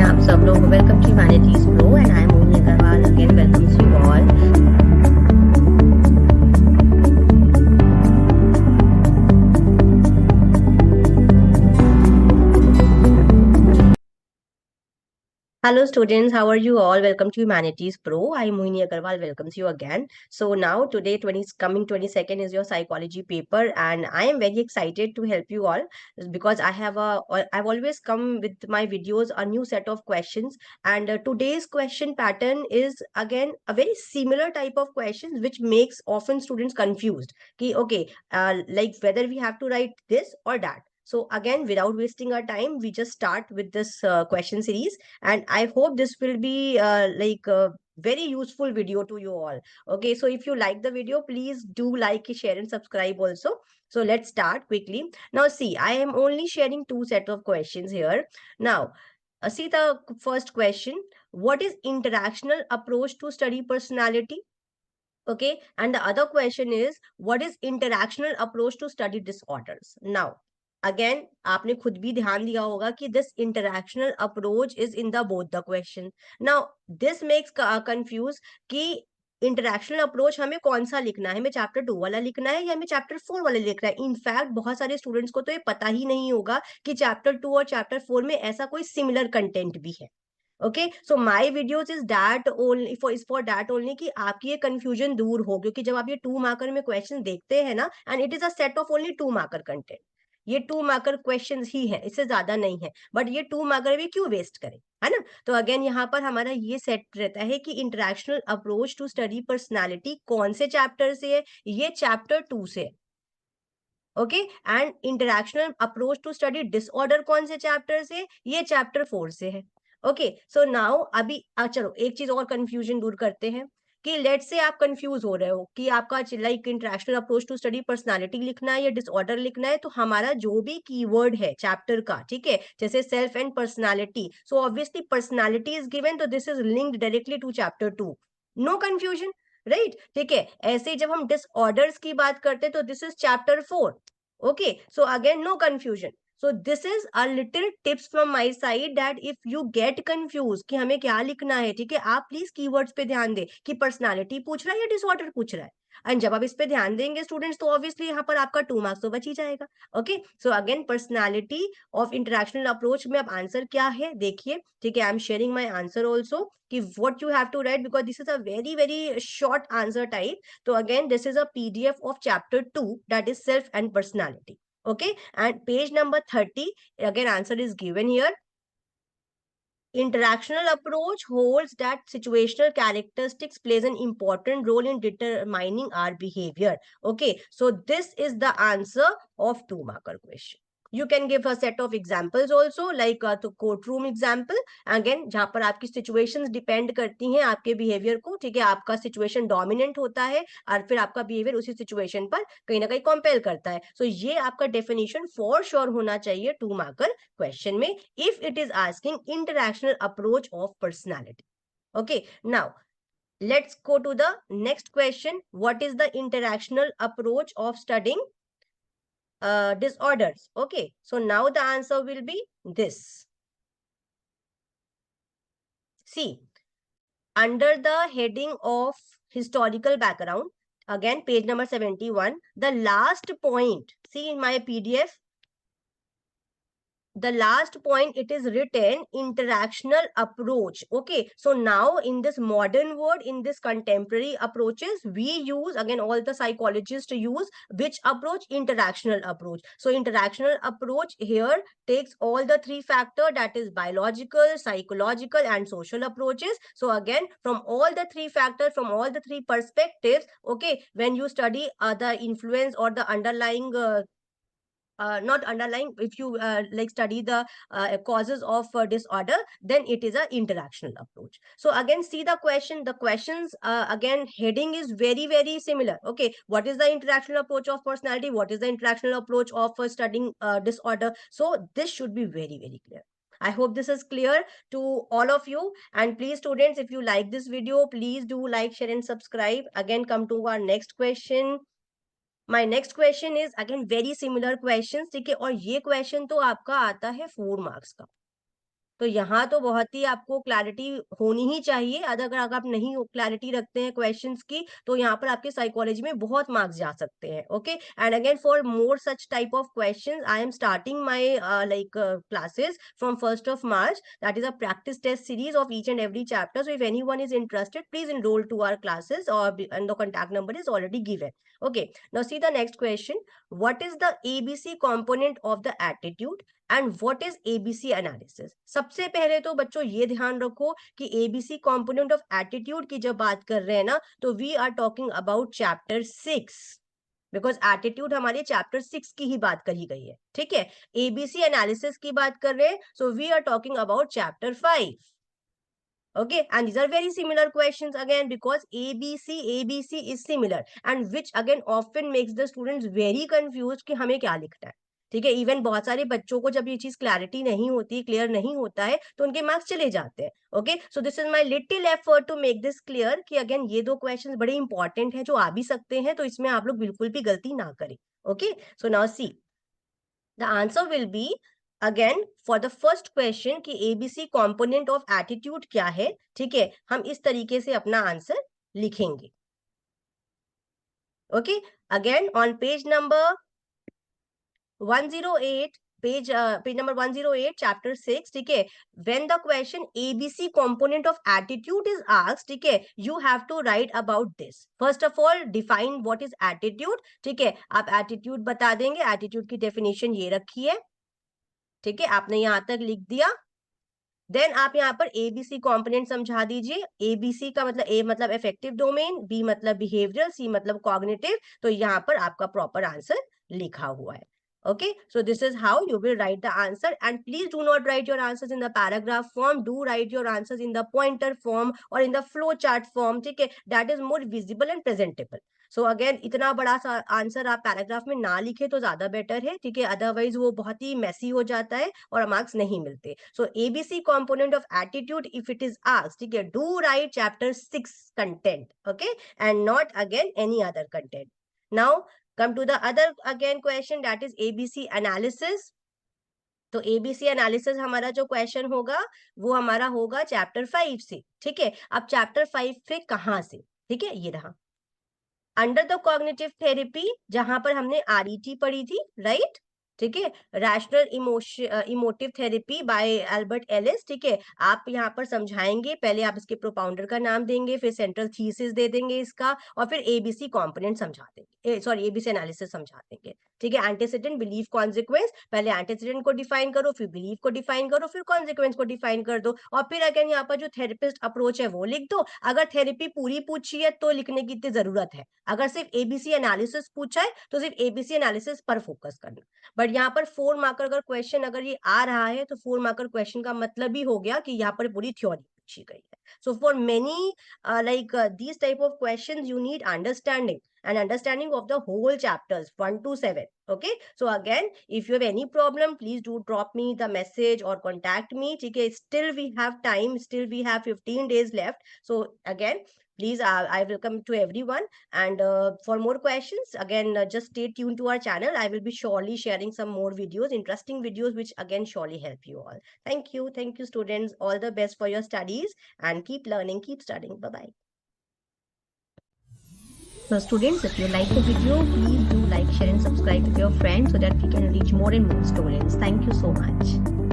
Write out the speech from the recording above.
हैं आप सब लोग? Welcome to humanities pro and I am Mohini Agarwal again welcomes you all. Hello students, how are you all? Welcome to Humanities Pro. I am Mohini Agarwal welcomes you again. So now today coming 22nd is your psychology paper and I am very excited to help you all because I've always come with my videos a new set of questions and today's question pattern is again a very similar type of questions which makes often students confused. Okay, like whether we have to write this or that. So again, without wasting our time, we just start with this question series and I hope this will be like a very useful video to you all. Okay, so if you like the video, please do like, share and subscribe also. So let's start quickly. Now see, I am only sharing two set of questions here. Now see the first question: what is interactional approach to study personality? Okay, and the other question is what is interactional approach to study disorders? Now again, आपने खुद भी ध्यान दिया होगा कि this interactional approach is in the both the question. Now this makes confuse कि interactional approach हमें कौन सा लिखना है, हमें चैप्टर 2 वाला लिखना है या हमें चैप्टर 4 वाला लिखना है. इनफैक्ट बहुत सारे स्टूडेंट्स को तो ये पता ही नहीं होगा कि चैप्टर 2 और चैप्टर 4 में ऐसा कोई सिमिलर कंटेंट भी है. Okay, so my videos is that only for that only कि आपकी ये कंफ्यूजन दूर हो, क्योंकि जब आप ये 2 मार्कर में क्वेश्चन देखते हैं ना, and it is a set of only 2 marker content, ये 2 मार्कर क्वेश्चंस ही है, इससे ज्यादा नहीं है, बट ये 2 मार्कर भी क्यों वेस्ट करें, है ना. तो अगेन यहाँ पर हमारा ये सेट रहता है कि interactional approach to study personality कौन से चैप्टर से है, ये चैप्टर 2 से है. Okay, and interactional approach to study disorder कौन से चैप्टर से, ये चैप्टर 4 से है. ओके, सो नाउ अभी चलो एक चीज और कंफ्यूजन दूर करते हैं कि लेट से आप कंफ्यूज हो रहे हो कि आपका like interactional approach to study personality लिखना है या डिसऑर्डर लिखना है, तो हमारा जो भी कीवर्ड है चैप्टर का, ठीक है, जैसे self and personality, so obviously personality is given, तो this is linked directly to chapter 2. No confusion, right. ठीक है, ऐसे जब हम डिसऑर्डर्स की बात करते हैं तो this is chapter 4. Okay, so again no confusion. So this is a little tips from my side that if you get confused कि हमें क्या लिखना है, ठीक है, आप प्लीज कीवर्ड्स पे ध्यान दें कि पर्सनालिटी पूछ रहा है या डिसऑर्डर पूछ रहा है. एंड जब आप इस पे ध्यान देंगे स्टूडेंट्स, तो ऑब्वियसली यहाँ पर आपका 2 मार्क्स तो बच ही जाएगा. Okay, so again personality of interactional approach में अब आंसर क्या है देखिए, ठीक है, I am sharing my answer also कि what you have to write because this is a very very short answer type. So again, this is a PDF of chapter 2, that is self and personality. Okay, and page number 30, again answer is given here. Interactional approach holds that situational characteristics plays an important role in determining our behavior. Okay, so this is the answer of 2 marker question. You can give a set of examples also like तो courtroom example, again जहां पर आपकी situations depend करती हैं आपके behaviour को, ठीक है, आपका सिचुएशन डोमिनेंट होता है और फिर आपका बिहेवियर उसी सिचुएशन पर कहीं ना कहीं कंपेल करता है. सो ये आपका डेफिनेशन फॉर श्योर होना चाहिए 2 मार्कर क्वेश्चन में if it is asking interactional approach of personality. Okay, now let's go to the next question. What is the interactional approach of studying disorders? Okay, so now the answer will be this. See, under the heading of historical background, again page number 71, the last point, see in my PDF, the last point it is written interactional approach. Okay, so now in this modern world, in this contemporary approaches, we use, again all the psychologists use which approach, interactional approach. So interactional approach here takes all the 3 factor, that is biological, psychological and social approaches. So again from all the 3 factors, from all the 3 perspectives, okay, when you study the influence or the underlying not underlying, if you like study the causes of disorder, then it is a interactional approach. So again see the question, the questions again heading is very very similar. Okay, what is the interactional approach of personality, what is the interactional approach of studying disorder, so this should be very very clear. I hope this is clear to all of you. And please students, if you like this video, please do like, share and subscribe. Again come to our next question. My next question is again very similar question, ठीक है, और ये question तो आपका आता है 4 marks का. तो यहाँ तो बहुत ही आपको क्लैरिटी होनी ही चाहिए। अगर आप नहीं क्लैरिटी रखते हैं क्वेश्चंस की, तो यहाँ पर आपके साइकोलॉजी में बहुत मार्क्स जा सकते हैं। Okay, and again for more such type of questions I am starting my like classes from 1st of March. That is a practice test series of each and every chapter. So if anyone is interested, please enroll to our classes, and the contact number is already given. Okay, now see the next question. What is the ABC component of the attitude and what is ABC analysis? सबसे पहले तो बच्चों ये ध्यान रखो कि ABC component of attitude की जब बात कर रहे हैं ना, तो we are talking about chapter 6, because attitude हमारे चैप्टर 6 की ही बात करी गई है। ठीक है, एबीसी एनालिसिस की बात कर रहे हैं, so we are talking about chapter 5. Okay, and these are very similar questions again, because ABC is similar, and which again often makes the students very confused कि हमें क्या लिखना है। ठीक है, इवन बहुत सारे बच्चों को जब ये चीज क्लैरिटी नहीं होती, क्लियर नहीं होता है, तो उनके मार्क्स चले जाते हैं। Okay, so this is my little effort to make this clear कि अगेन ये दो क्वेश्चंस बड़े इंपॉर्टेंट है जो आ भी सकते हैं, तो इसमें आप लोग बिल्कुल भी गलती ना करें। Okay, so now see the answer will be again for the first question कि एबीसी कंपोनेंट ऑफ एटीट्यूड क्या है। ठीक है, हम इस तरीके से अपना आंसर लिखेंगे। Okay, again on page number 108, page number 108 chapter 6, ठीक है, when the question ABC component of attitude is asked, ठीक है, you have to write about this. First of all define what is attitude. ठीक है, आप attitude बता देंगे, attitude की डेफिनेशन ये रखी है। ठीक है, आपने यहां तक लिख दिया। देन आप यहाँ पर एबीसी कंपोनेंट समझा दीजिए। एबीसी का मतलब ए मतलब इफेक्टिव डोमेन, बी मतलब बिहेवियरल, सी मतलब कॉग्निटिव। तो यहाँ पर आपका प्रॉपर आंसर लिखा हुआ है। Okay, so this is how you will write the answer, and please do not write your answers in the paragraph form. Do write your answers in the pointer form or in the flow chart form. ठीक है, that is more visible and presentable. So again, इतना बड़ा सा answer आप paragraph में ना लिखे तो ज्यादा बेटर है। ठीक है, अदरवाइज वो बहुत ही मेसी हो जाता है और मार्क्स नहीं मिलते। So ABC component of attitude if it is asked, ठीक है, do right chapter 6 content, okay, and not again any other content. Now come to the other again question, that is ABC analysis. तो ABC analysis हमारा जो question होगा वो हमारा होगा chapter 5 से। ठीक है, अब चैप्टर 5 से कहां से? ठीक है, ये रहा अंडर द कॉग्निटिव थेरेपी, जहां पर हमने आरईटी पढ़ी थी, राइट। ठीक है, rational emotive therapy by Albert Ellis. ठीक है, आप यहाँ पर समझाएंगे, पहले आप इसके प्रोपाउंडर का नाम देंगे, फिर सेंट्रल थीसिस दे देंगे इसका, और फिर एबीसी कंपोनेंट समझा देंगे, सॉरी एबीसी एनालिसिस समझा देंगे। ठीक है, एंटीसीडेंट बिलीफ कॉन्सिक्वेंस, पहले एंटीसीडेंट को डिफाइन करो, फिर बिलीफ को डिफाइन करो, फिर कॉन्सिक्वेंस को डिफाइन कर दो, और फिर अगेन यहाँ पर जो थेरेपिस्ट अप्रोच है वो लिख दो। अगर थेरेपी पूरी पूछी है तो लिखने की इतनी जरूरत है, अगर सिर्फ एबीसी एनालिसिस पूछा है तो सिर्फ एबीसी एनालिसिस पर फोकस करना। बट यहाँ पर 4 मार्कर अगर क्वेश्चन अगर ये आ रहा है, तो 4 मार्कर क्वेश्चन का मतलब ही हो गया कि यहाँ पर पूरी थ्योरी पूछी गई है। So for many like these type of questions you need understanding and understanding of the whole chapters 1 to 7. Okay, so again if you have any problem, please do drop me the message or contact me. ठीक है, still we have time, still we have 15 days left. So again please, I welcome to everyone, and for more questions again just stay tuned to our channel. I will be surely sharing some more videos, interesting videos, which again surely help you all. Thank you students, all the best for your studies, and keep learning, keep studying. Bye bye. So students, if you like the video, please do like, share and subscribe with your friends so that we can reach more and more students. Thank you so much.